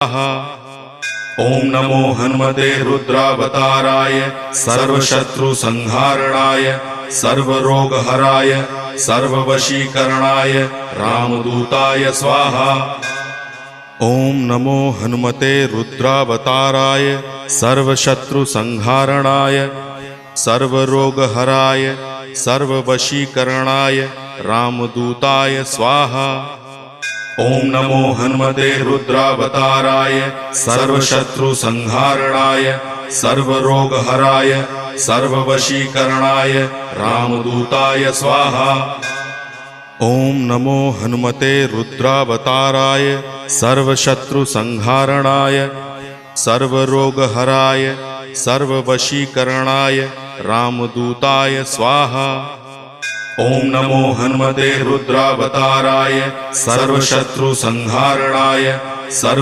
ओम नमो हनुमते रुद्रावताराय सर्वशत्रुसंहारणाय सर्वरोगहराय सर्ववशीकरणाय रामदूताय स्वाहा। ओम नमो हनुमते रुद्रावताराय सर्वशत्रुसंहारणाय सर्वरोगहराय सर्ववशीकरणाय रामदूताय स्वाहा। ओम नमो हनुमते रुद्रावताराय सर्वशत्रुसंहारणाय सर्वरोगहराय सर्ववशीकरणाय रामदूताय स्वाहा। ओम नमो हनुमते रुद्रावताराय सर्वशत्रुसंहारणाय सर्वरोगहराय सर्ववशीकरणाय रामदूताय स्वाहा। ओम नमो हनुमते रुद्रावताराय सर्वशत्रुसंहारणाय सर्व